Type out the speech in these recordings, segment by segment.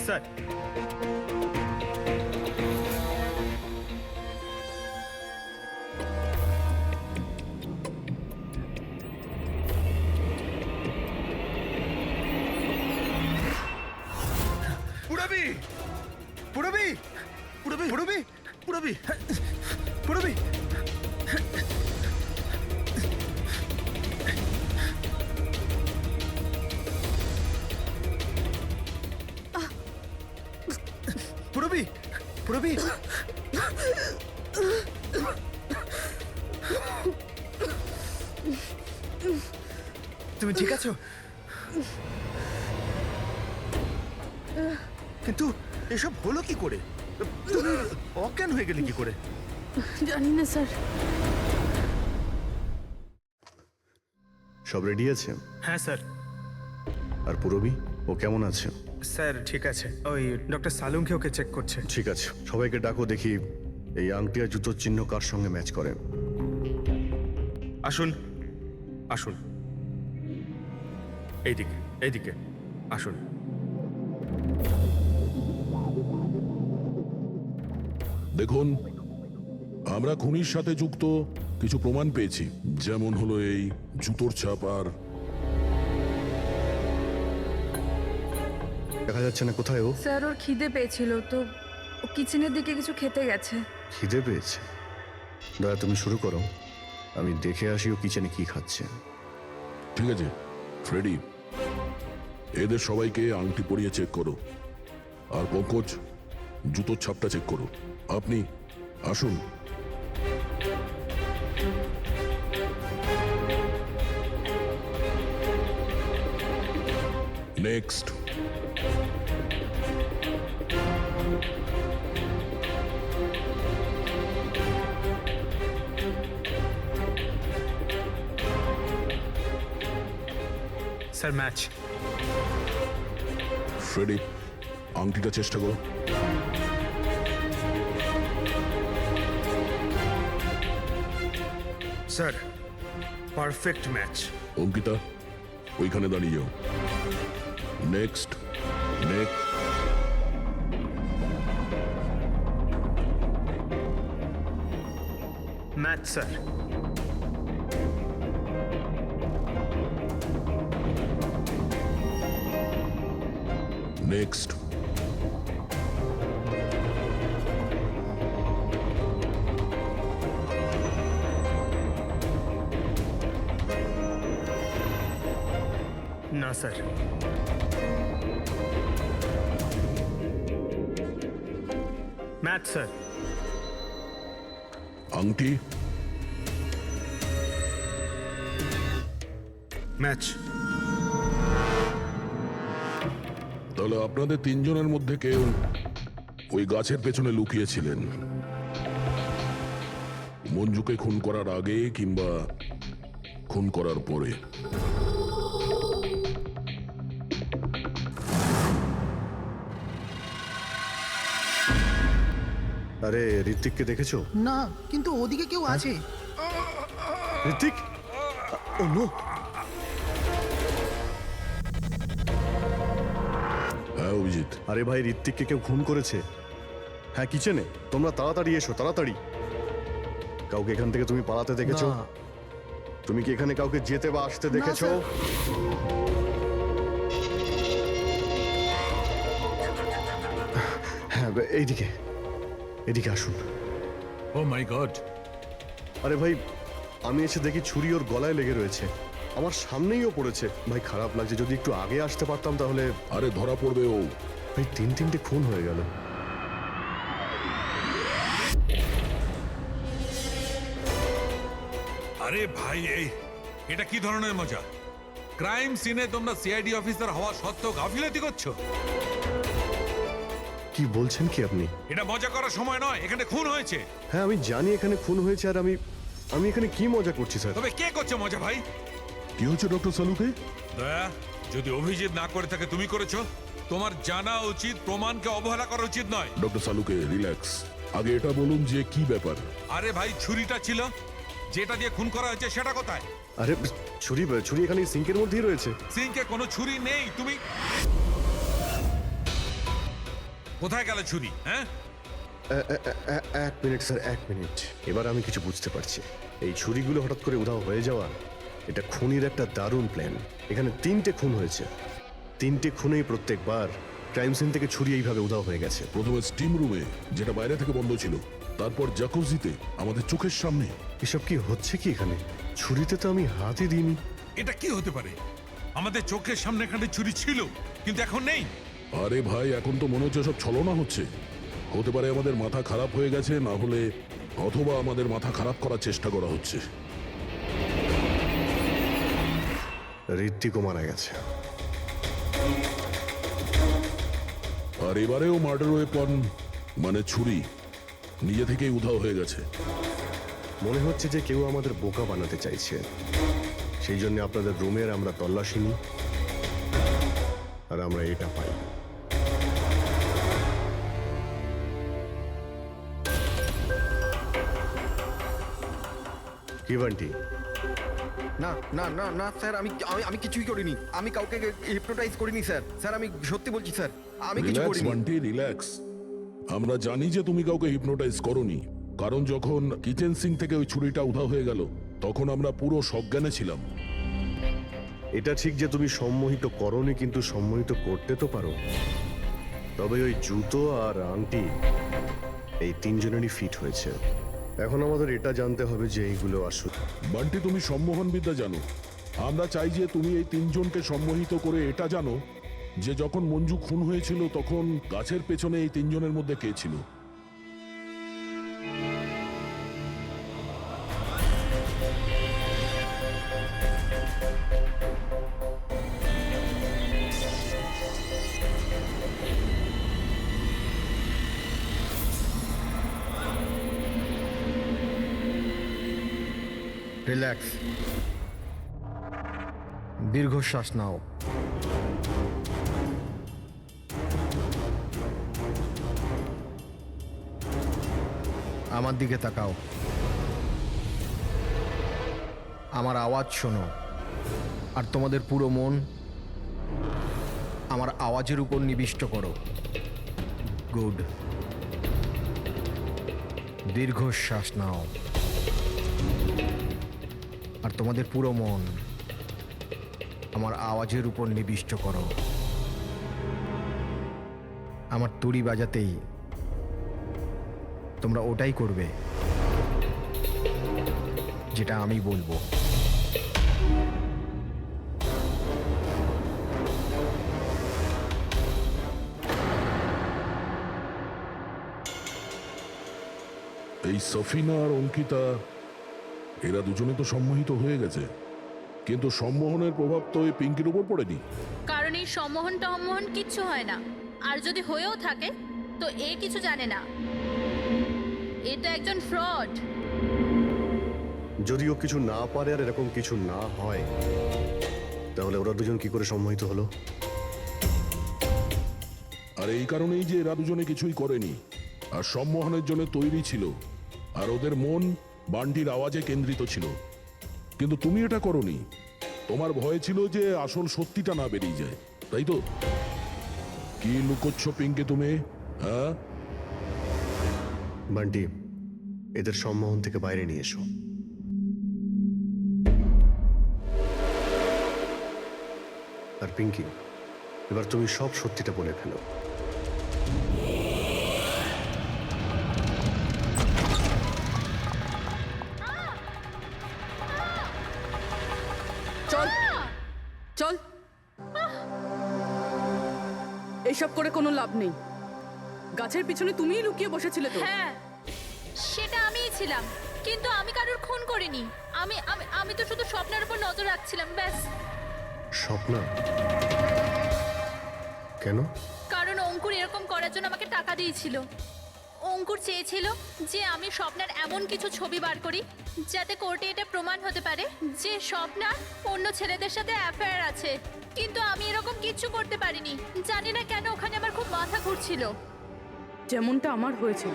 Sir, পুরবি পুরবি পুরবি পুরবি পুরবি পুরবি পুরবি পুরবি তুমি ঠিক আছো? কিন্তু এসব হলো কি করে? তুমি অজ্ঞান হয়ে গেলে কি করে? জানি না স্যার। সব রেডি আছে? হ্যাঁ স্যার। আর পুরবি, ও কেমন আছে? স্যার ঠিক আছে, ওই ডক্টর সালুংকে ওকে চেক করছে। ঠিক আছে, সবাইকে ডাকো, দেখি এই আংটি আর জুতোর চিহ্ন কার সঙ্গে ম্যাচ করে। আসুন আসুন, এইদিকে এইদিকে আসুন। দেখুন, আমরা খুনির সাথে যুক্ত কিছু প্রমাণ পেয়েছি, যেমন হলো এই জুতোর ছাপ। আর দেখা যাচ্ছে না কোথায় ও। স্যার ওর খিদে পেয়েছিল তো ও কিচেনের দিকে কিছু খেতে গেছে। খিদে পেয়েছে? দয়া, তুমি শুরু করো, আমি দেখে আসি ও কিচেনে কি খাচ্ছে। ঠিক আছে ফ্রেডি, এদের সবাইকে আংটি পরিয়ে চেক করো। আর পঙ্কজ, জুতোর ছাপটা চেক করো। আপনি আসুন। নেক্সট। Sir match. ফ্রেডি, আংটিটা চেষ্টা করো। Sir perfect match. অঙ্কিতা, ওইখানে দাঁড়িয়ে যাও। Next. Next. Match sir. Next. না স্যার। Match sir. আংটি। ম্যাচ। তাহলে আপনাদের তিনজনের মধ্যে কেউ ওই গাছের পেছনে লুকিয়েছিলেন, মঞ্জুকে খুন করার আগে কিংবা খুন করার পরে। আরে ঋত্বিককে দেখেছো? না, কিন্তু ওদিকে কেউ আছে। ঋত্বিক, ও নো। হ্যাঁ অভিজিৎ। আরে ভাই, ঋত্বিককে কেউ খুন করেছে। হ্যাঁ কিচেনে, তোমরা তাড়াতাড়ি এসো, তাড়াতাড়ি। কাউকে এখান থেকে তুমি পালাতে দেখেছো? না। তুমি কি এখানে কাউকে যেতে বা আসতে দেখেছো? স্যার। হ্যাঁ, এইদিকে এদিকে আসুন। ও মাই গড! আরে ভাই, আমি এসে দেখি ছুরি ওর গলায় লেগে রয়েছে, আমার সামনেই ও পড়েছে। ভাই খারাপ লাগছে, যদি একটু আগে আসতে পারতাম তাহলে। আরে ধরা পড়বে ও। ভাই তিনটে খুন হয়ে গেল। আরে ভাই, এটা কি ধরনের মজা? ক্রাইম সিনে তোমরা সিআইডি অফিসার হওয়া সত্ত্বেও গাফিলতি করছো। কি বলছেন কি আপনি? এটা মজা করার সময় নয়, এখানে খুন হয়েছে। হ্যাঁ আমি জানি এখানে খুন হয়েছে, আর আমি এখানে কি মজা করছি স্যার? তবে কে করছে মজা ভাই? কি হচ্ছে ডক্টর সালুকে? দয়া, যদি অভিজিৎ না করে থাকে তুমি করেছো। তোমার জানা উচিত প্রমাণকে অবহেলা করা উচিত নয়। ডক্টর সালুকে রিল্যাক্স। আগে এটা বলুন যে কি ব্যাপার। আরে ভাই, ছুরিটা ছিল যেটা দিয়ে খুন করা হয়েছে, সেটা কোথায়? আরে ছুরি ছুরি এখানে সিঙ্কের মধ্যেই রয়েছে। সিংকে কোনো ছুরি নেই। তুমি কোথায় গেল ছুরি? হ্যাঁ, এক মিনিট স্যার, 1 মিনিট। এবার আমি কিছু বুঝতে পারছি। এই ছুরিগুলো হঠাৎ করে উধাও হয়ে যাওয়া, এটা খুনির একটা দারুণ প্ল্যান। এখানে 3টে খুন হয়েছে, 3টে খুনেই প্রত্যেকবার ক্রাইম সিন থেকে ছুরি এইভাবে উধাও হয়ে গেছে। প্রথমে স্টিম রুমে, যেটা বাইরে থেকে বন্ধ ছিল, তারপর জাকুজিতে, আমাদের চোখের সামনে। এসব কি হচ্ছে কি এখানে? ছুরিতে তো আমি হাতই দিইনি। এটা কি হতে পারে? আমাদের চোখের সামনে এখানে ছুরি ছিল, কিন্তু এখন নেই। আরে ভাই, এখন তো মনে হচ্ছে সব ছলনা হচ্ছে। হতে পারে আমাদের মাথা খারাপ হয়ে গেছে, না হলে অথবা আমাদের মাথা খারাপ করার চেষ্টা করা হচ্ছে। ঋত্বিকও মারা গেছে। আর এবারেও মার্ডার ওয়েপন মানে ছুরি নিজে থেকেই উধাও হয়ে গেছে। মনে হচ্ছে যে কেউ আমাদের বোকা বানাতে চাইছে। সেই জন্য আপনাদের রুমের আমরা তল্লাশি নিই, আর আমরা এটা পাই। কি বান্টি? না না না না স্যার, আমি আমি আমি কিছুই করিনি। আমি কাউকে হিপনোটাইজ করিনি স্যার। স্যার আমি সত্যি বলছি স্যার, আমি কিছু রিল্যাক্স করিনি। বান্টি, রিল্যাক্স। আমরা জানি যে তুমি কাউকে হিপনোটাইজ করোনি, কারণ যখন কিচেন সিং থেকে ওই ছুরিটা উধাও হয়ে গেল, তখন আমরা পুরো সজ্ঞানে ছিলাম। এটা ঠিক যে তুমি সম্মোহিত করনি, কিন্তু সম্মোহিত করতে তো পারো। তবে ওই জুতো আর আংটি এই 3 জনেরই ফিট হয়েছে। এখন আমাদের এটা জানতে হবে যে এইগুলো আসল। বান্টি, তুমি সম্মোহন বিদ্যা জানো। আমরা চাই যে তুমি এই 3 জনকে সম্মোহিত করে এটা জানো যে যখন মঞ্জু খুন হয়েছিল, তখন গাছের পেছনে এই 3 জনের মধ্যে কে ছিল। রিল্যাক্স, দীর্ঘশ্বাস নাও। আমার দিকে তাকাও, আমার আওয়াজ শোনো, আর তোমাদের পুরো মন আমার আওয়াজের উপর নিবিষ্ট করো। গুড। দীর্ঘশ্বাস নাও, আর তোমাদের পুরো মন আমার আওয়াজের উপর নিবিষ্ট করো। আমার তুড়ি বাজাতেই তোমরা ওটাই করবে যেটা আমি বলবো। এই সফিনা আর অঙ্কিতা, এরা দুজনে তো সম্মোহিত হয়ে গেছে, কিন্তু সম্মোহনের প্রভাব তো এই পিঙ্কির উপর পড়েনি। কারণ এই সম্মোহন টম্মোহন কিচ্ছু হয় না, আর যদি হয়েও থাকে তো এ কিছু জানে না। এটা একজন ফ্রড। যদিও কিছু না পারে আর এরকম কিছু না হয়, তাহলে ওরা দুজন কি করে সম্মোহিত হলো? আর এই কারণেই যে এরা দুজনে কিছুই করেনি, আর সম্মোহনের জন্য তৈরি ছিল, আর ওদের মন বান্টির আওয়াজে কেন্দ্রিত ছিল। কিন্তু তুমি এটা করনি। তোমার ভয় ছিল যে আসল সত্যিটা না বেরিয়ে যায়, তাই তো? কি লুকোচ্ছ পিঙ্কি তুমি? হ্যাঁ বান্টি, এদের সম্মোহন থেকে বাইরে নিয়ে এসো। আর পিঙ্কি, এবার তুমি সব সত্যিটা বলে ফেলো। চল চল, এইসব করে কোনো লাভ নেই। গাছের পিছনে তুমিই লুকিয়ে বসেছিলে তো। হ্যাঁ, সেটা আমিই ছিলাম, কিন্তু আমি কারোর খুন করিনি। আমি আমি আমি তো শুধু স্বপ্নের উপর নজর রাখছিলাম, ব্যাস। স্বপ্না? কেন? কারণ অঙ্কুর এরকম করার জন্য আমাকে টাকা দিয়েছিল। অঙ্কুর চেয়েছিল যে আমি স্বপ্নার এমন কিছু ছবি বার করি যাতে কোর্টে এটা প্রমাণ হতে পারে যে স্বপ্নার অন্য ছেলেদের সাথে অ্যাফেয়ার আছে। কিন্তু আমি এরকম কিচ্ছু করতে পারিনি। জানি না কেন ওখানে আমার খুব মাথা ঘুরছিল। যেমনটা আমার হয়েছিল।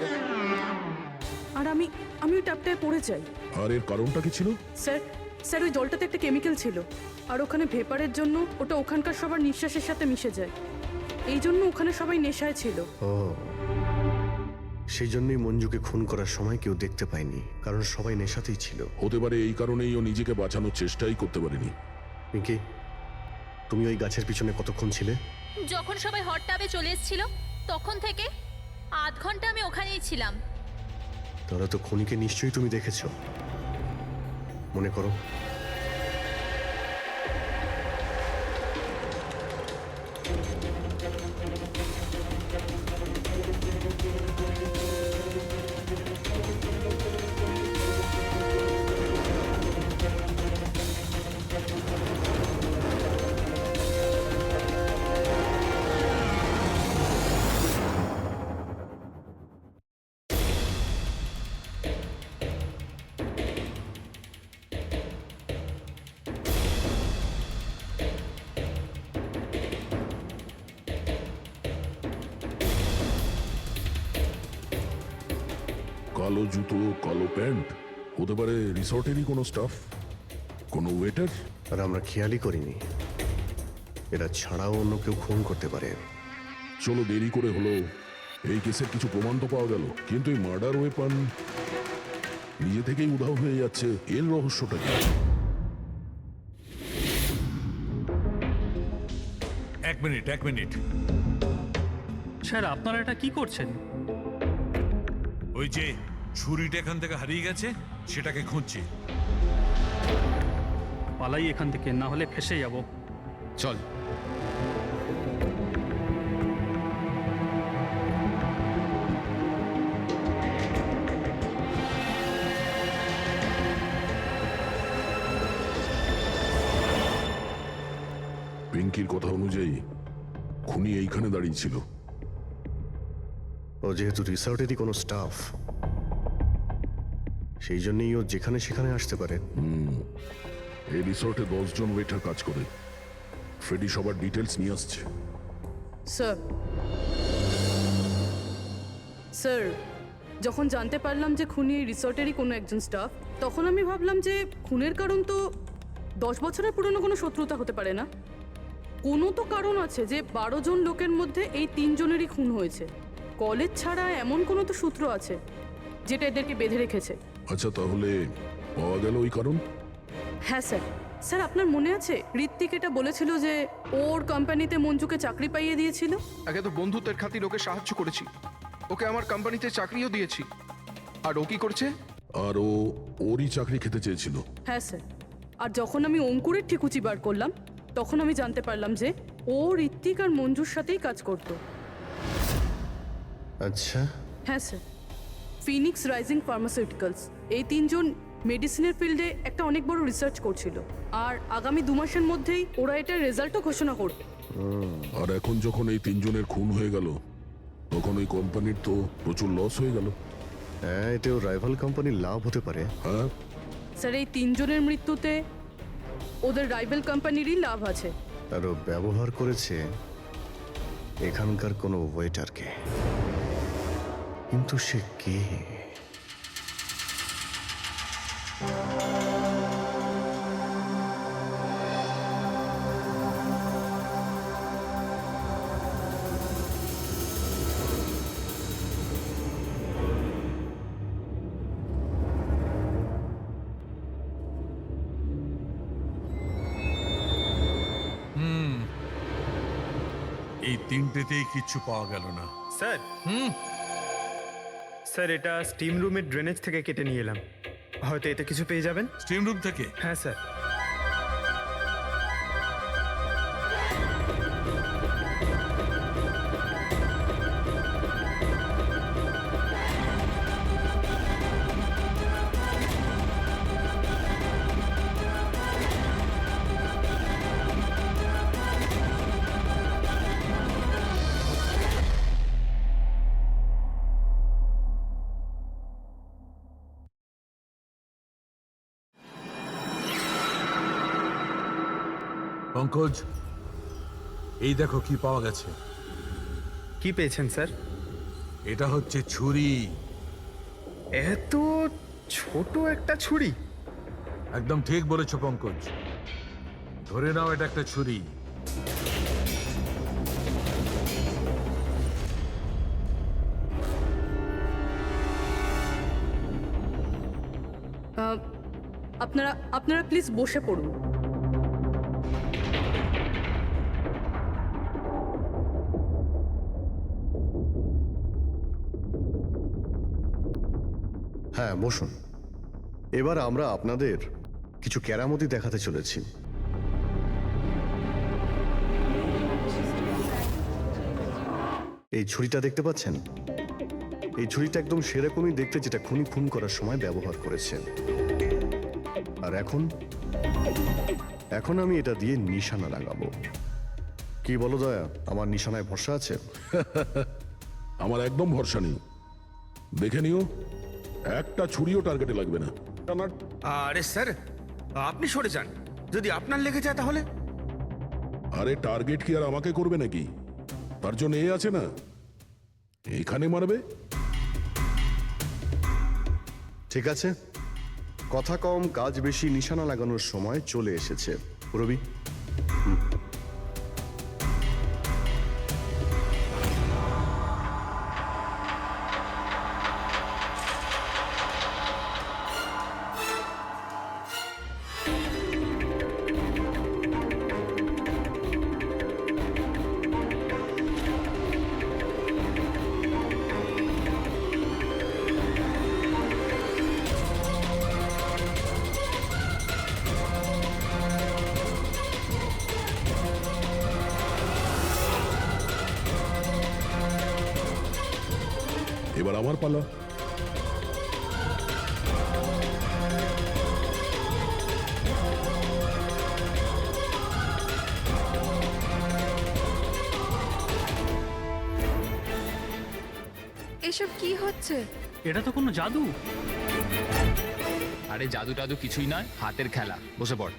আর আমি আমি ওই ট্যাপটায় পড়ে যাই। আর এর কারণটা কি ছিল? স্যার স্যার ওই জলটাতে একটা কেমিক্যাল ছিল, আর ওখানে ভেপারের জন্য ওটা ওখানকার সবার নিঃশ্বাসের সাথে মিশে যায়। এই জন্য ওখানে সবাই নেশায় ছিল। ও, সেই জন্যই মঞ্জুকে খুন করার সময় কেউ দেখতে পায়নি, কারণ সবাই নেশাতেই ছিল। হতে পারে এই কারণেই ও নিজেকে বাঁচানোর চেষ্টাই করতে পারেনি। মিকি, তুমি ওই গাছের পিছনে কতক্ষণ ছিলে? যখন সবাই হট টাবে চলে এসেছিল তখন থেকে আধ ঘন্টা আমি ওখানেই ছিলাম। তাহলে তো খুনিকে নিশ্চয়ই তুমি দেখেছো। মনে করো। কালো জুতো, কালো প্যান্ট, হতে পারে রিসর্টেরই কোনো স্টাফ, কোনো ওয়েটার। আর আমরা খেয়ালই করিনি এরা ছাড়াও অন্য কেউ খুন করতে পারে। চলো, দেরি করে হলো, এই কেসের কিছু প্রমাণ তো পাওয়া গেল, কিন্তু এই মার্ডার ওয়েপন নিজে থেকেই উধাও হয়ে যাচ্ছে। এর রহস্যটা কি? এক মিনিট। স্যার, আপনারা এটা কি করছেন? ওই যে ছুরিটা এখান থেকে হারিয়ে গেছে সেটাকে খুঁজছি। পালাই এখান থেকে, না হলে ফেসে যাব। চল। পিঙ্কির কথা অনুযায়ী খুনি এইখানে দাঁড়িয়ে ছিল। ও যেহেতু রিসর্টেরই কোনো স্টাফ, সেই জন্যই ও যেখানে সেখানে আসতে পারে। এই রিসর্টে 10 জন ওয়েটার কাজ করে। ফ্রেডি সবার ডিটেলস নিয়ে আসছে। স্যার স্যার যখন জানতে পারলাম যে খুনি এই রিসর্টেরই কোনো একজন স্টাফ, তখন আমি ভাবলাম যে খুনের কারণ তো 10 বছরের পুরনো কোনো শত্রুতা হতে পারে না। কোনো তো কারণ আছে যে 12 জন লোকের মধ্যে এই 3 জনেরই খুন হয়েছে। কলেজ ছাড়া এমন কোনো তো সূত্র আছে যেটা এদেরকে বেঁধে রেখেছে। আচ্ছা, তাহলে পাওয়া গেল ওই কারণ? হ্যাঁ স্যার। স্যার আপনার মনে আছে ঋত্বিক এটা বলেছিল যে ওর কোম্পানিতে মঞ্জুকে চাকরি পাইয়ে দিয়েছিল? আগে তো বন্ধুত্বের খাতির ওকে সাহায্য করেছি, ওকে আমার কোম্পানিতে চাকরিও দিয়েছি। আর ও কি করছে? আর ওরই চাকরি খেতে চেয়েছিল। হ্যাঁ স্যার। আর যখন আমি অঙ্কুরের ঠিকুচি বার করলাম, তখন আমি জানতে পারলাম যে ও ঋত্বিক আর মঞ্জুর সাথেই কাজ করত। আচ্ছা, হ্যাঁ স্যার। ফিনিক্স রাইজিং ফার্মাসিউটিক্যালস, এই 3 জন মেডিসিনের ফিল্ডে একটা অনেক বড় রিসার্চ করছিল, আর আগামী 2 মাসের মধ্যেই ওরা এটার রেজাল্টও ঘোষণা করবে। আর এখন যখন এই 3 জনের খুন হয়ে গেল, তখন ওই কোম্পানির তো প্রচুর লস হয়ে গেল। হ্যাঁ, এতেও রাইভাল কোম্পানির লাভ হতে পারে। হ্যাঁ, স্যার এই 3 জনের মৃত্যুতে ওদের রাইভাল কোম্পানিরই লাভ আছে। আর ও ব্যবহার করেছে এখানকার কোনো ওয়েটারকে। কিন্তু সে কে? এই তিনটেতেই কিচ্ছু পাওয়া গেল না। স্যার, স্যার এটা স্টিম রুমের ড্রেনেজ থেকে কেটে নিয়ে এলাম, হয়তো এতে কিছু পেয়ে যাবেন। স্টিম রুম থেকে? হ্যাঁ স্যার। পঙ্কজ, এই দেখো কি পাওয়া গেছে। কি পেয়েছেন স্যার? এটা হচ্ছে ছুরি। এত ছোট একটা ছুরি? একদম ঠিক বলেছ পঙ্কজ, ধরে নাও এটা একটা ছুরি। আপনারা আপনারা প্লিজ বসে পড়ুন। হ্যাঁ, বসুন। এবার আমরা আপনাদের কিছু কেরামতি দেখাতে চলেছি। এই ছুরিটা দেখতে পাচ্ছেন? এই ছুরিটা একদম সেরকমই দেখতে যেটা খুনি খুন করার সময় ব্যবহার করেছে। আর এখন আমি এটা দিয়ে নিশানা লাগাবো। কি বলো দয়া, আমার নিশানায় ভরসা আছে? আমার একদম ভরসা নেই। দেখে নিও, একটা ছুরিও টার্গেটে লাগবে না। আরে স্যার, আপনি সরে যান, যদি আপনার লেগে যায় তাহলে? আরে টার্গেট কি আর আমাকে করবে নাকি? তার জন্য এ আছে না, এখানে মারবে। ঠিক আছে, কথা কম কাজ বেশি, নিশানা লাগানোর সময় চলে এসেছে। রবি, এবার আমার পালা। এসব কি হচ্ছে? এটা তো কোনো জাদু। আরে জাদু টাদু কিছুই নয়, হাতের খেলা। বসে পড়।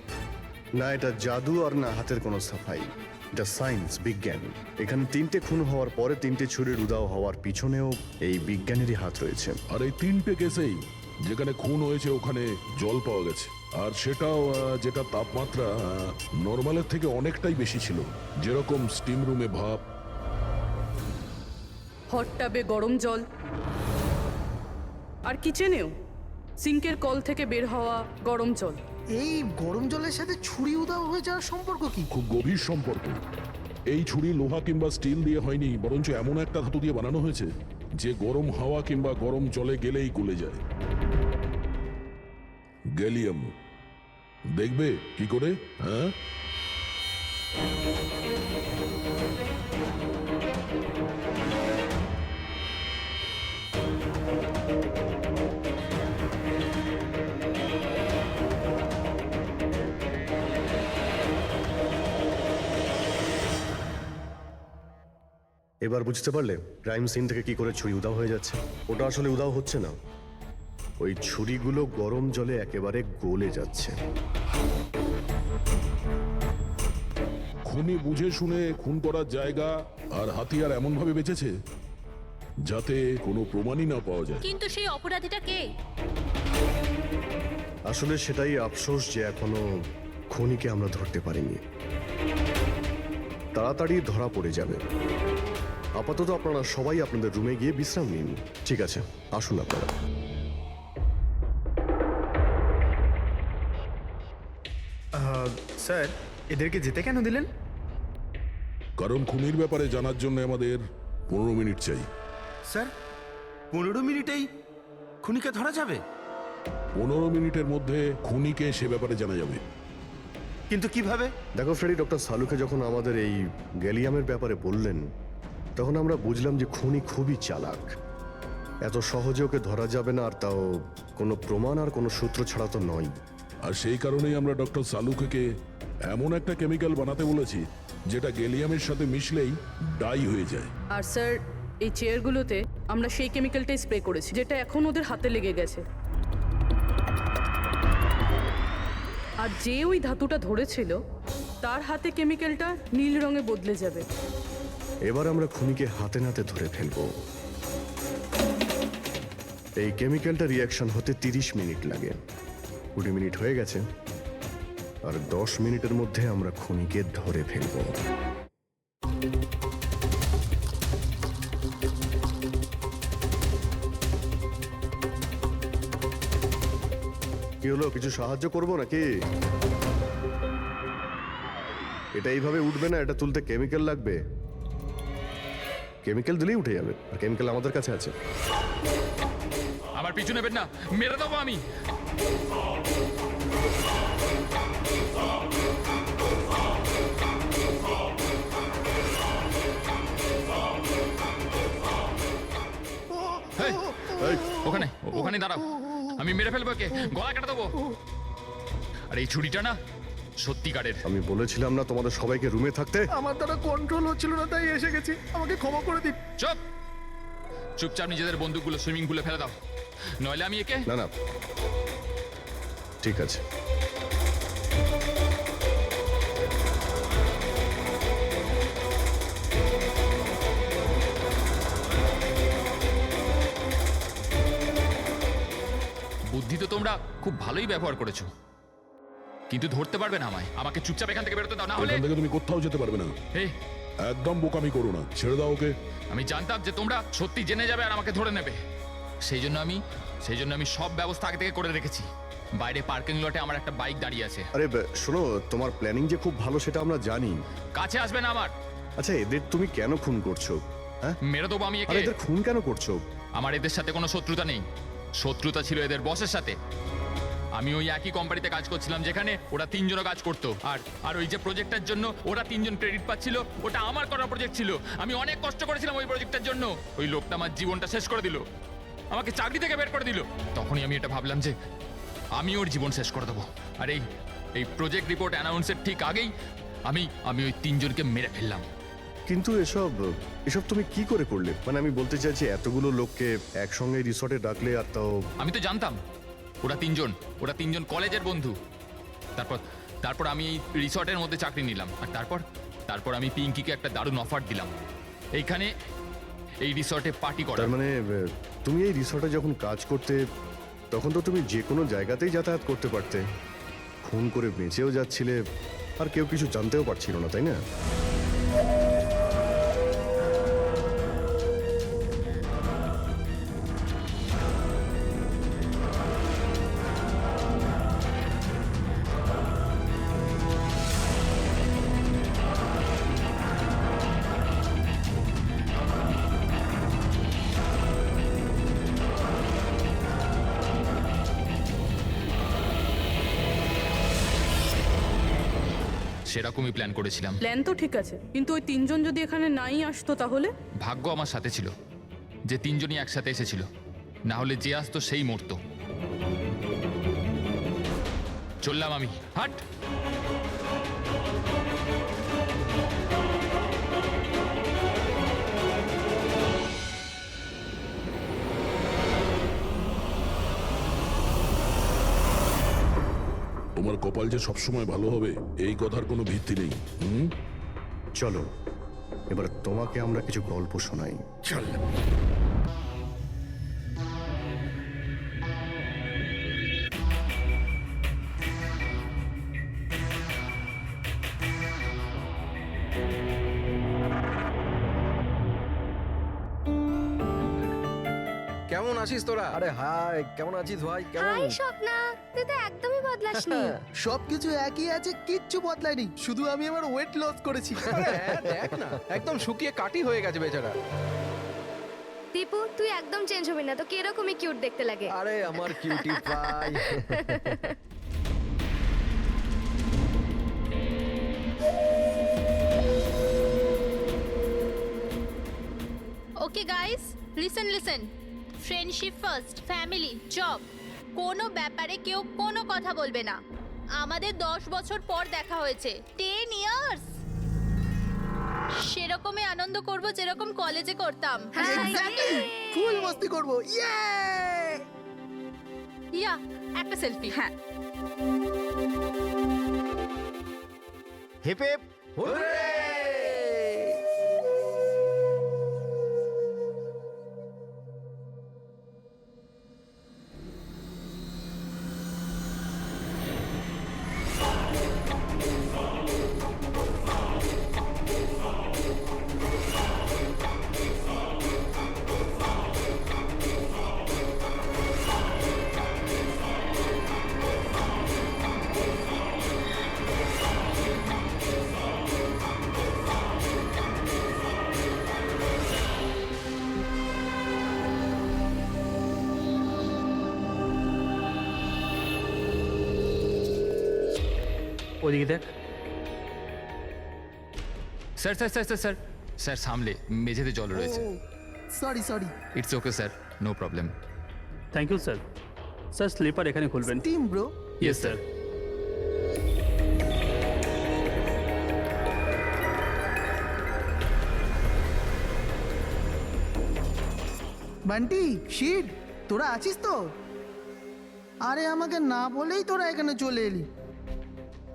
না এটা জাদু আর না হাতের কোনো সাফাই, এটা সায়েন্স, বিজ্ঞান। এখানে 3টে খুন হওয়ার পরে 3টে ছুরির উধাও হওয়ার পিছনেও এই বিজ্ঞানেরই হাত রয়েছে। আর এই 3টে কেসেই যেখানে খুন হয়েছে ওখানে জল পাওয়া গেছে, আর সেটাও যেটা তাপমাত্রা নর্মালের থেকে অনেকটাই বেশি ছিল। যেরকম স্টিম রুমে ভাপ, হট টাবে গরম জল, আর কিচেনেও সিঙ্কের কল থেকে বের হওয়া গরম জল। এই গরম জলের সাথে ছুরি উধাও হয়ে যাওয়ার সম্পর্ক কি? খুব গভীর সম্পর্ক। এই ছুরি লোহা কিংবা স্টিল দিয়ে হয়নি, বরঞ্চ এমন একটা ধাতু দিয়ে বানানো হয়েছে যে গরম হাওয়া কিংবা গরম জলে গেলেই গলে যায়। গ্যালিয়াম। দেখবে কি করে? হ্যাঁ, এবার বুঝতে পারলে ক্রাইম সিন থেকে কি করে ছুরি উধাও হয়ে যাচ্ছে? ওটা আসলে উধাও হচ্ছে না, ওই ছুরিগুলো গরম জলে একেবারে গলে যাচ্ছে। খুনি বুঝে শুনে খুন করার জায়গা আর হাতিয়ার এমন ভাবে বেঁচেছে যাতে কোনো প্রমাণই না পাওয়া যায়। কিন্তু সেই অপরাধীটা কে? আসলে সেটাই আফসোস যে এখনো খুনিকে আমরা ধরতে পারিনি। তাড়াতাড়ি ধরা পড়ে যাবে। আপাতত আপনারা সবাই আপনাদের রুমে গিয়ে বিশ্রাম নিন। ঠিক আছে, আসুন আপনারা। স্যার, এদেরকে যেতে কেন দিলেন? কারণ খুনির ব্যাপারে জানার জন্য আমাদের 15 মিনিট চাই। স্যার, 15 মিনিটেই খুনিকে ধরা যাবে? 15 মিনিটের মধ্যে খুনিকে সে ব্যাপারে জানা যাবে। কিন্তু কিভাবে? দেখো ফ্রেডি, ডক্টর সালুকে যখন আমাদের এই গ্যালিয়ামের ব্যাপারে বললেন তখন আমরা বুঝলাম যে খুনি খুবই চালাক। এত সহজে ওকে ধরা যাবে না, আর তাও কোনো প্রমাণ আর কোনো সূত্র ছাড়া তো নয়। আর সেই কারণেই আমরা ডক্টর সালুকে এমন একটা কেমিক্যাল বানাতে বলেছি যেটা গ্যালিয়ামের সাথে মিশলেই ডাই হয়ে যায়। আর স্যার, এই চেয়ারগুলোতে আমরা সেই কেমিক্যালটাই স্প্রে করেছি যেটা এখন ওদের হাতে লেগে গেছে। আর যে ওই ধাতুটা ধরেছিল তার হাতে কেমিক্যালটা নীল রঙে বদলে যাবে। এবার আমরা খুনিকে হাতে নাতে ধরে ফেলবো। এই কেমিক্যালটা রিয়াকশন হতে 30 মিনিট লাগে। 20 মিনিট হয়ে গেছে, আর 10 মিনিটের মধ্যে আমরা খুনিকে ধরে ফেলবো। কি হলো, কিছু সাহায্য করবো নাকি? এটা এইভাবে উঠবে না, এটা তুলতে কেমিক্যাল লাগবে। কেমিক্যাল দিলেই উঠে যাবে, আর কেমিক্যাল আমাদের কাছে আছে। আমার পিছু নেবেন না, মেরে দেবো আমি। এই, এই, ওখানে ওখানে দাঁড়াও, আমি মেরে ফেলবো, একে গলা কেটে দেবো। আর এই ছুরিটা না সত্যিকারের। আমি বলেছিলাম না তোমাদের সবাইকে রুমে থাকতে? আমার দ্বারা কন্ট্রোল হচ্ছিল না, তাই এসে গেছি। আমাকে ক্ষমা করে দিন। চুপ, চুপচাপ নিজেদের বন্দুকগুলো সুইমিং পুলে ফেলে দাও, নইলে আমি একে। না না, ঠিক আছে। বুদ্ধি তো তোমরা খুব ভালোই ব্যবহার করেছো, কিন্তু ধরতে পারবে না আমায়। আমাকে চুপচাপ এখান থেকে বেরোতে দাও, না হলে। এখান থেকে তুমি কোথাও যেতে পারবে না। এই, একদম বোকামি করো না, ছেড়ে দাও ওকে। আমি জানতাম যে তোমরা সত্যি জেনে যাবে আর আমাকে ধরে নেবে। সেই জন্য আমি সব ব্যবস্থা আগে থেকে করে রেখেছি। বাইরে পার্কিং লটে আমার একটা বাইক দাঁড়িয়ে আছে। আরে শোনো, তোমার প্ল্যানিং যে খুব ভালো সেটা আমরা জানি। কাছে আসবে না আমার। আচ্ছা, এদের তুমি কেন খুন করছো? হ্যাঁ, মেরে দেবো আমি আর একে। এদের খুন কেন করছো? আমার এদের সাথে কোনো শত্রুতা নেই, শত্রুতা ছিল এদের বসের সাথে। আমি ওই একই কোম্পানিতে কাজ করছিলাম যেখানে ওরা 3 জনও কাজ করতো, আর ওই যে প্রজেক্টের জন্য ওরা 3 জন ক্রেডিট পাচ্ছিল, ওটা আমার করা প্রজেক্ট ছিল। আমি অনেক কষ্ট করেছিলাম ওই প্রজেক্টের জন্য। ওই লোকটা আমার জীবনটা শেষ করে দিল, আমাকে চাকরি থেকে বের করে দিল। তখনই আমি এটা ভাবলাম যে আমি ওর জীবন শেষ করে দেবো। আর এই প্রজেক্ট রিপোর্ট অ্যানাউন্সের ঠিক আগেই আমি ওই 3 জনকে মেরে ফেললাম। কিন্তু এসব তুমি কি করে করলে? মানে আমি বলতে চাইছি, এতগুলো লোককে একসঙ্গে রিসর্টে ডাকলে, আর তাও। আমি তো জানতাম ওরা 3 জন কলেজের বন্ধু। তারপর আমি এই রিসর্টের মধ্যে চাকরি নিলাম, আর তারপর আমি পিঙ্কিকে একটা দারুণ অফার দিলাম, এইখানে এই রিসর্টে পার্টি করার। তার মানে তুমি এই রিসর্টে যখন কাজ করতে, তখন তো তুমি যে কোনো জায়গাতেই যাতায়াত করতে পারতে। খুন করে বেঁচেও যাচ্ছিলে, আর কেউ কিছু জানতেও পারছিল না, তাই না? সেরকমই প্ল্যান করেছিলাম। প্ল্যান তো ঠিক আছে, কিন্তু ওই 3 জন যদি এখানে নাই আসতো তাহলে? ভাগ্য আমার সাথে ছিল যে 3 জনই একসাথে এসেছিল, না হলে যে আসতো সেই মরতো। চললাম আমি, হাট। তোমার কপাল যে সবসময় ভালো হবে এই কথার কোনো ভিত্তি নেই। চলো, এবার তোমাকে আমরা কিছু গল্প শোনাই। চল। কেমন আছিস তোরা? আরে হাই, কেমন আছিস ভাই? কেমন? স্বপ্না, তুই তো একদমই বদলাসনি। সবকিছু একই আছে, কিচ্ছু বদলায়নি। শুধু আমি আমার ওয়েট লস করেছি। দেখ না, একদম শুকিয়ে কাটি হয়ে গেছে বেচারা। দীপু, তুই একদম চেঞ্জ হবি না, তো কিরকমই কিউট দেখতে লাগে। আরে আমার cutie pie. Okay guys, listen. Friendship first, family, job, কোনো ব্যাপারে কেউ কোনো কথা বলবে না। আমাদের 10 বছর পর দেখা হয়েছে, 10 ইয়ার্স। সেরকমই আনন্দ করব যেরকম কলেজে করতাম। ফুল মস্তি করবো। ইয়া, একটা সেলফি। হ্যাঁ, হিপ হিপ হুররে! ওদিকে দেখ। Sir sir sir sir sir sir সামলে মেঝেতে জল রয়েছে। Sorry sorry. It's okay sir, no problem. Thank you sir. Sir slipper এখানে খুলবেন। Team bro. Yes sir. Bunty shit, তোরা আছিস তো? আরে আমাকে না বলেই তোরা এখানে চলে এলি।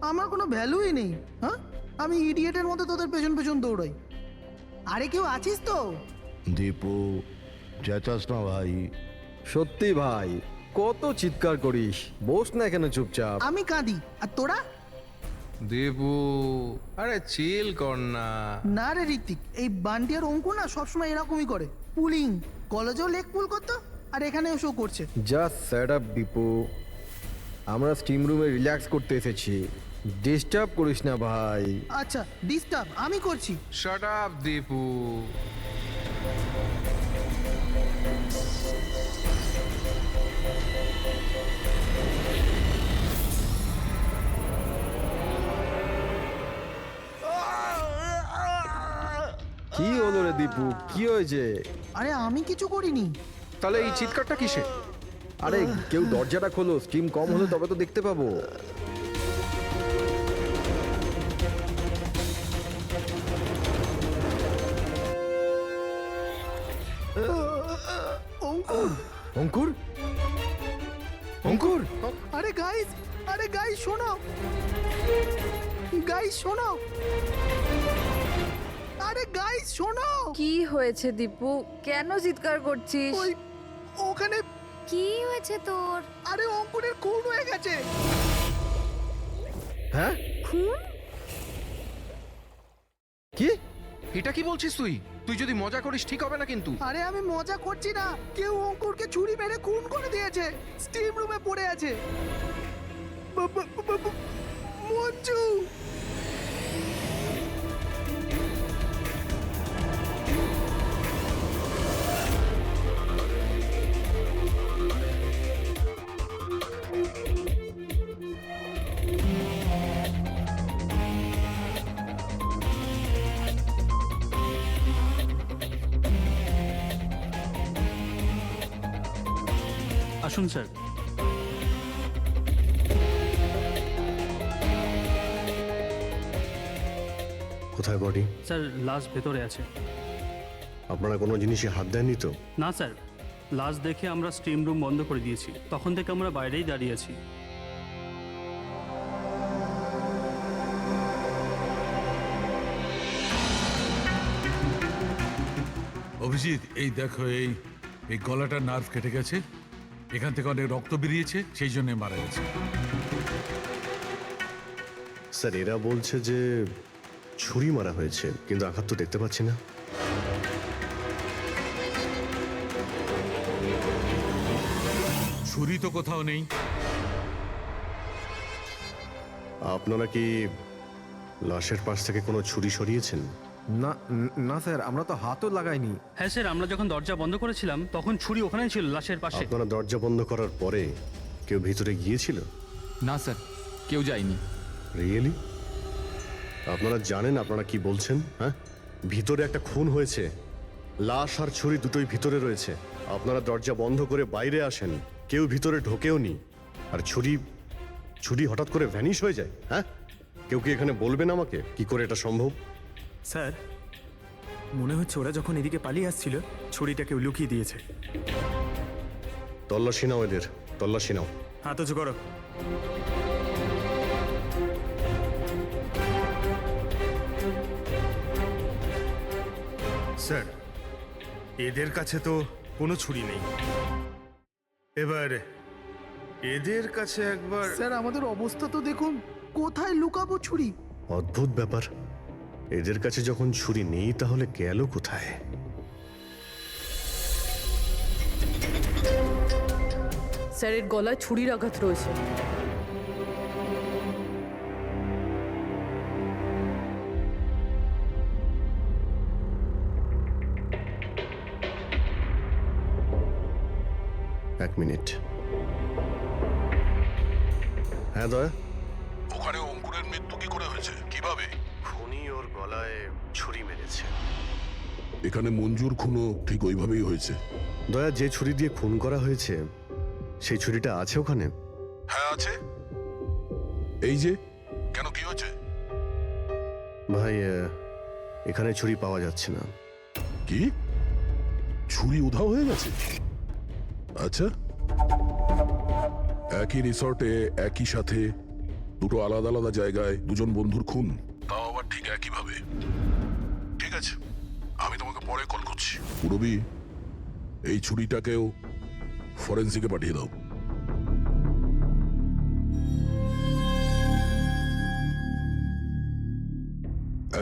আমার কোনো ভ্যালুই নেই। হ্যাঁ, আমি ইডিয়েটের মতো তোদের পেছন পেছন দৌড়াই। আরে কেউ আছিস তো? দীপু, চেঁচাস না ভাই। সত্যি ভাই, কত চিৎকার করিস, বস না এখানে চুপচাপ। আমি কাঁদি আর তোরা? দেবু, আরে চিল কর না। না রে ঋত্বিক, এই বান্টি আর অঙ্কু না সবসময় এরকমই করে। পুলিং, কলেজেও লেগ পুল করতো আর এখানে এসেও করছে। জাস্ট সেট আপ দীপু, আমরা স্টিম রুমে রিল্যাক্স করতে এসেছি, ডিস্টার্ব করিস না ভাই। আচ্ছা ডিস্টার্ব আমি করছি। Shut up Dipu. কি হলো রে দীপু, কি হয়েছে? আরে আমি কিছু করিনি। তাহলে এই চিৎকারটা কিসে? আরে কেউ দরজাটা খোলো, স্টিম কম হলে তবে তো দেখতে পাবো। অঙ্কুর, অঙ্কুর, অঙ্কুর, আরে গাইস, আরে গাইস শোনো, গাইস শোনো, আরে গাইস শোনো। কি হয়েছে দীপু, কেন চিৎকার করছিস? ওই ওখানে কি হয়েছে তোর? আরে অঙ্কুরের খুন হয়ে গেছে। হ্যাঁ খুন? কি? এটা কি বলছিস তুই? তুই যদি মজা করিস ঠিক হবে না কিন্তু। আরে আমি মজা করছি না, কেউ অঙ্কুরকে ছুরি মেরে খুন করে দিয়েছে, স্টিম রুমে পড়ে আছে। মঞ্জু, আসুন স্যার। কোথায় বডি? স্যার লাশ ভেতরে আছে। আপনারা কোনো জিনিসে হাত দেননি তো? না স্যার, লাশ দেখে আমরা স্টিম রুম বন্ধ করে দিয়েছি, তখন থেকে আমরা বাইরেই দাঁড়িয়ে আছি। অভিজিৎ, এই দেখো, এই এই গলাটার নার্ভ কেটে গেছে, এখান থেকে অনেক রক্ত বেরিয়েছে, সেই জন্য মারা গেছে। স্যার এরা বলছে যে ছুরি মারা হয়েছে, কিন্তু আঘাত তো দেখতে পাচ্ছি না। ছুরি তো কোথাও নেই। আপনারা কি লাশের পাশ থেকে কোনো ছুরি সরিয়েছেন? না না স্যার, আমরা তো হাতও লাগাইনি। হ্যাঁ স্যার, আমরা যখন দরজা বন্ধ করেছিলাম তখন ছুরি ওখানেই ছিল, লাশের পাশে। আপনারা দরজা বন্ধ করার পরে কেউ ভিতরে গিয়েছিল? না স্যার, কেউ যায়নি। রিয়েলি? আপনারা জানেন আপনারা কি বলছেন? হ্যাঁ, ভিতরে একটা খুন হয়েছে, লাশ আর ছুরি দুটোই ভিতরে রয়েছে। আপনারা দরজা বন্ধ করে বাইরে আসেন, কেউ ভিতরে ঢোকেও নি, আর ছুরি ছুরি হঠাৎ করে ভ্যানিশ হয়ে যায়। হ্যাঁ, কেউ কি এখানে বলবেন আমাকে কি করে এটা সম্ভব? স্যার, মনে হচ্ছে ওরা যখন এদিকে পালিয়ে আসছিল ছুরিটা কেউ লুকিয়ে দিয়েছে। তল্লাশি নাও এদের, তল্লাশি নাও। হাত উঁচু করো। স্যার, এদের কাছে তো কোনো ছুরি নেই, এবার এদের কাছে একবার। স্যার আমাদের অবস্থা তো দেখুন, কোথায় লুকাবো ছুরি? অদ্ভুত ব্যাপার, এদের কাছে যখন ছুরি নেই তাহলে গেল কোথায়? স্যারের গলায় ছুরির আঘাত রয়েছে। এক মিনিট। হ্যাঁ দয়া, ওখানে অঙ্কুরের মৃত্যু করে হয়েছে? কিভাবে? খুনি ওর গলায় ছুরি মেরেছে। এখানে মঞ্জুর খুনও ঠিক ওইভাবেই হয়েছে। দয়া, যে ছুরি দিয়ে খুন করা হয়েছে সেই ছুরিটা আছে ওখানে? হ্যাঁ আছে। এই যে, কেন কি হয়েছে? ভাই, এখানে ছুরি পাওয়া যাচ্ছে না। কি? ছুরি উধাও হয়ে গেছে? আচ্ছা, একই রিসর্টে একই সাথে দুটো আলাদা আলাদা জায়গায় দুজন বন্ধুর খুন, তাও আবার ঠিক একইভাবে। ঠিক আছে, আমি তোমাকে পরে কল করছি। পুরবি, এই ছুরিটাকেও ফরেন্সিকে পাঠিয়ে দাও।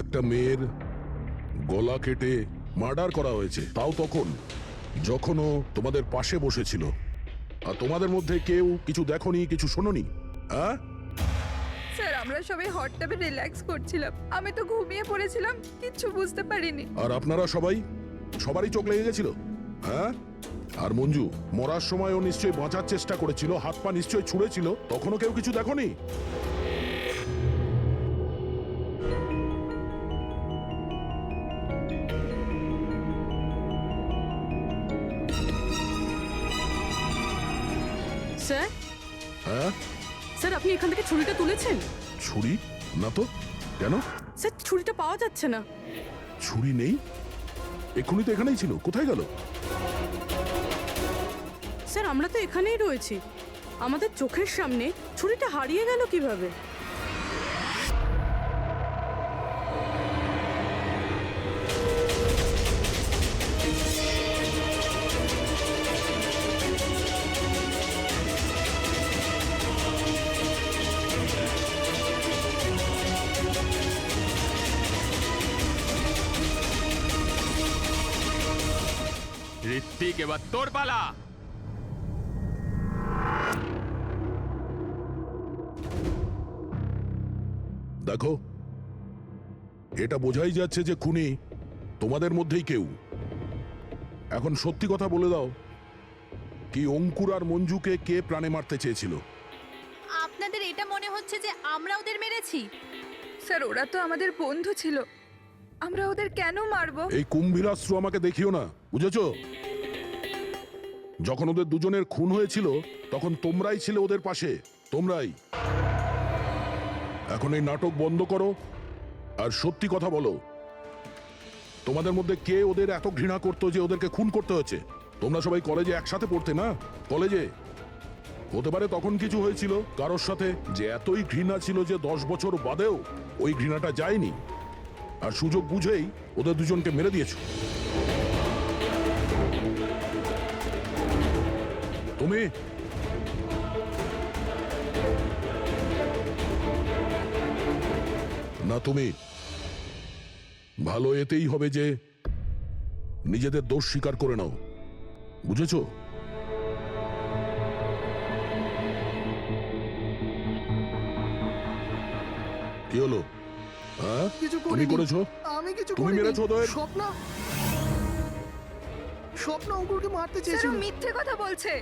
একটা মেয়ের গলা কেটে মার্ডার করা হয়েছে, তাও তখন যখন ও তোমাদের পাশে বসেছিল। আর তোমাদের মধ্যে কেউ কিছু দেখোনি, কিছু শোনোনি? হ্যাঁ স্যার, আমরা সবাই হট টাবে রিল্যাক্স করছিলাম, আমি তো ঘুমিয়ে পড়েছিলাম, কিচ্ছু বুঝতে পারিনি। আর আপনারা সবারই চোখ লেগে গেছিল? হ্যাঁ। আর মঞ্জু, মরার সময় ও নিশ্চয়ই বাঁচার চেষ্টা করেছিল, হাত পা নিশ্চয়ই ছুঁড়েছিল, তখনও কেউ কিছু দেখোনি? স্যার, হ্যাঁ। স্যার আপনি এখান থেকে ছুরিটা তুলেছেন? ছুরি না তো। কেন? স্যার ছুরিটা পাওয়া যাচ্ছে না। ছুরি নেই? এক্ষুনি তো এখানেই ছিল, কোথায় গেল? স্যার আমরা তো এখানেই রয়েছি, আমাদের চোখের সামনে ছুরিটা হারিয়ে গেল কিভাবে? ঋত্বিক, এবার তোর পালা। দেখো, এটা বোঝাই যাচ্ছে যে খুনি তোমাদের মধ্যেই কেউ। এখন সত্যি কথা বলে দাও, কি অঙ্কুর আর মঞ্জুকে কে প্রাণে মারতে চেয়েছিল? আপনাদের এটা মনে হচ্ছে যে আমরা ওদের মেরেছি? স্যার, ওরা তো আমাদের বন্ধু ছিল, আমরা ওদের কেন মারবো? এই কুম্ভীরাস্ত্র আমাকে দেখিও না, বুঝেছো? যখন ওদের দুজনের খুন হয়েছিল তখন তোমরাই ছিলে ওদের পাশে, তোমরাই। এখন এই নাটক বন্ধ করো আর সত্যি কথা বলো, তোমাদের মধ্যে কে ওদের এত ঘৃণা করতো যে ওদেরকে খুন করতে হয়েছে? তোমরা সবাই কলেজে একসাথে পড়তে না? কলেজে হতে পারে তখন কিছু হয়েছিল কারোর সাথে, যে এতই ঘৃণা ছিল যে 10 বছর বাদেও ওই ঘৃণাটা যায়নি, আর সুযোগ বুঝেই ওদের দুজনকে মেরে দিয়েছো। তুমি না, তুমি ভালো এতেই হবে যে নিজেদের দোষ স্বীকার করে নাও, বুঝেছো? কি হলো? হ্যাঁ, কিছু তুমি করিনি। করেছো? আমি কিছু তুমি করিনি। মেরেছো ওদের? স্বপ্ন অঙ্কুরকে মারতে স্যার, চেয়েছিল। ও মিথ্যে কথা বলছে।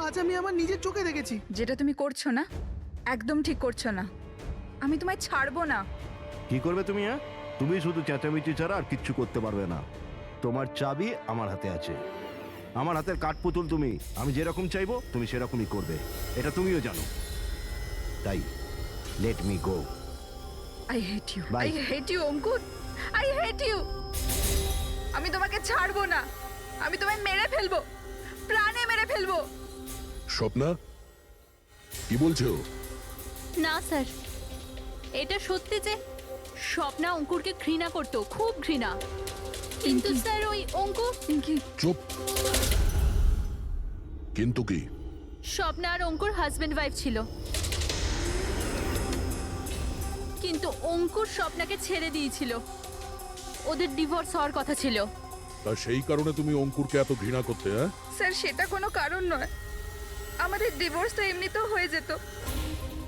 আজ আমি আমার নিজের চোখে দেখেছি। যেটা তুমি করছো না, একদম ঠিক করছো না। আমি তোমায় ছাড়বো না। কি করবে তুমি? হ্যাঁ, তুমি শুধু চেঁচামেচি ছাড়া আর কিচ্ছু করতে পারবে না। তোমার চাবি আমার হাতে আছে, আমার হাতের কাঠপুতুল তুমি। আমি যেরকম চাইবো তুমি সেরকমই করবে, এটা তুমিও জানো। তাই let me go. I hate you, Bye. I hate you Ankur, I hate you. আমি তোমাকে ছাড়বো না, আমি তোমায় মেরে ফেলবো, প্রাণে মেরে ফেলবো। স্বপ্না, কি বলছো? না স্যার, এটা সত্যি যে স্বপ্না অঙ্কুরকে ঘৃণা করতো, খুব ঘৃণা। কিন্তু স্যার ওই অঙ্কুর, পিঙ্কি, চুপ। কিন্তু কি? স্বপ্না আর অঙ্কুর হাজবেন্ড ওয়াইফ ছিল, কিন্তু অঙ্কুর স্বপ্নাকে ছেড়ে দিয়েছিল। ওদের ডিভোর্স হওয়ার কথা ছিল। তা সেই কারণে তুমি অঙ্কুরকে এত ঘৃণা করতে? হ্যাঁ স্যার, সেটা কোনো কারণ নয়। আমাদের ডিভোর্স তো এমনিতেও হয়ে যেত।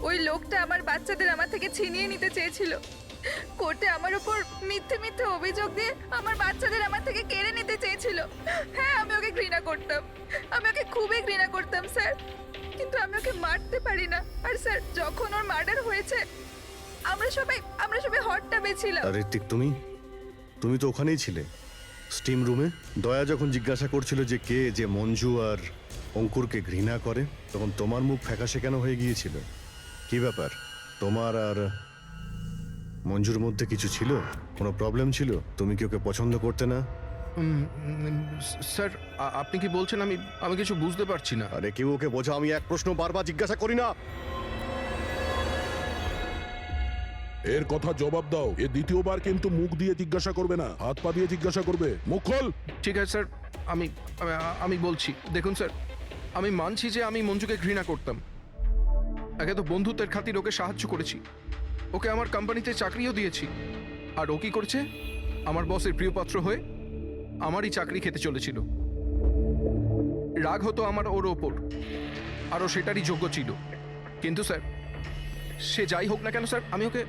ওই লোকটা আমার বাচ্চাদের আমার থেকে ছিনিয়ে নিতে চেয়েছিল। কোর্টে আমার উপর মিথ্যে মিথ্যে অভিযোগ দিয়ে আমার বাচ্চাদের আমার থেকে কেড়ে নিতে চেয়েছিল। হ্যাঁ, আমি ওকে ঘৃণা করতাম, আমি ওকে খুবই ঘৃণা করতাম স্যার, কিন্তু আমি ওকে মারতে পারি না। আর স্যার, যখন ওর মার্ডার হয়েছে আমরা সবাই হট টাবে ছিলাম। আর ঋত্বিক, তুমি তো ওখানেই ছিলে স্টিম রুমে। দয়া যখন জিজ্ঞাসা করছিল যে কে যে মঞ্জু আর অঙ্কুরকে ঘৃণা করে, তখন তোমার মুখ ফ্যাকাশে কেন হয়ে গিয়েছিল? কি ব্যাপার? তোমার আর মঞ্জুর মধ্যে কিছু ছিল? কোনো প্রবলেম ছিল? তুমি কি ওকে পছন্দ করতে না? স্যার আপনি কি বলছেন? আমি কিছু বুঝতে পারছি না। আরে কেউ ওকে বোঝা, আমি এক প্রশ্ন বারবার জিজ্ঞাসা করি না। এর কথা জবাব দাও। এ দ্বিতীয়বার কিন্তু মুখ দিয়ে জিজ্ঞাসা করবে না, হাত পা দিয়ে জিজ্ঞাসা করবে। মুখ খোল। ঠিক আছে স্যার, আমি বলছি। দেখুন স্যার, আমি মানছি যে আমি মঞ্জুকে ঘৃণা করতাম। একে তো বন্ধুত্বের খাতির ওকে সাহায্য করেছি, ওকে আমার কোম্পানিতে চাকরিও দিয়েছি। আর ও কি করছে? আমার বসের প্রিয়পাত্র হয়ে আমারই চাকরি খেতে চলেছিল। রাগ হতো আমার ওর ওপর, আরও সেটারই যোগ্য ছিল। কিন্তু স্যার, সে যাই হোক না কেন স্যার,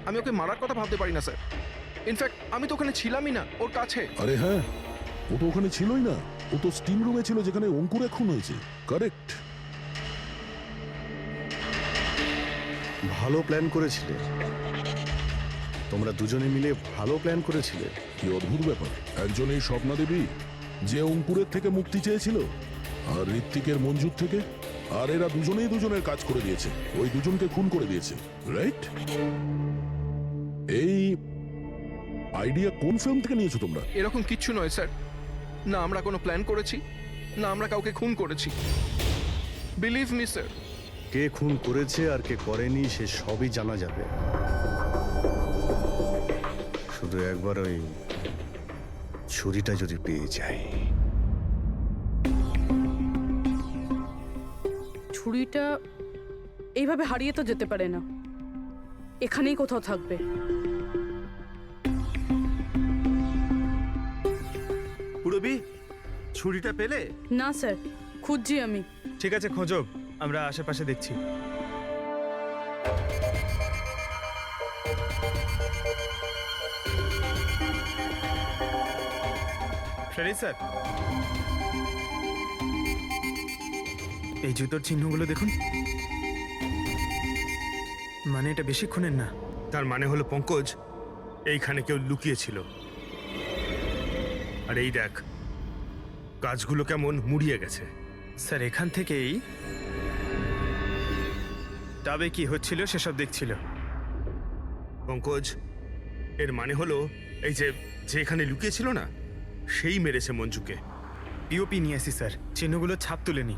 আমি ওকে মারার কথা ভাবতে পারি না স্যার। ইনফ্যাক্ট আমি তো ওখানে ছিলামই না, ওর কাছে। আরে হ্যাঁ, ও তো ওখানে ছিলই না। ও তো স্টিম রুমে ছিল যেখানে অঙ্কুরে খুন হয়েছে। কারেক্ট। ভালো প্ল্যান করেছিলে তোমরা দুজনে মিলে, ভালো প্ল্যান করেছিলে। কি অদ্ভুত ব্যাপার, একজন এই স্বপ্না দেবী যে অঙ্কুরের থেকে মুক্তি চেয়েছিল, আর ঋত্বিকের মঞ্জুর থেকে, আর এরা দুজনেই দুজনের কাজ করে দিয়েছে, ওই দুজনকে খুন করে দিয়েছে, রাইট? এই আইডিয়া কোন ফিল্ম থেকে নিয়েছো তোমরা? এরকম কিচ্ছু নয় স্যার। না আমরা কোনো প্ল্যান করেছি, না আমরা কাউকে খুন করেছি। Believe me sir. কে খুন করেছে আর কে করেনি সে সবই জানা যাবে। শুধু একবার ওই ছুরিটা যদি পেয়ে যাই। ছুরিটা এইভাবে হারিয়ে তো যেতে পারে না, এখানেই কোথাও থাকবে। পুরবি, ছুরিটা পেলে? না স্যার, খুঁজছি আমি। ঠিক আছে, খোঁজো, আমরা আশেপাশে দেখছি। ফ্রেডি স্যার, এই জুতোর চিহ্নগুলো দেখুন। মানে এটা বেশিক্ষণের না। তার মানে হলো পঙ্কজ এইখানে কেউ লুকিয়েছিল। আর এই দেখ, গাছগুলো কেমন মুড়িয়ে গেছে। স্যার, এখান থেকেই তবে কি হচ্ছিল সেসব দেখছিল। পঙ্কজ, এর মানে হলো এই যে এখানে লুকিয়েছিল না, সেই মেরেছে মঞ্জুকে। পিওপি নিয়ে আসি স্যার, চিহ্নগুলো ছাপ তুলেনি।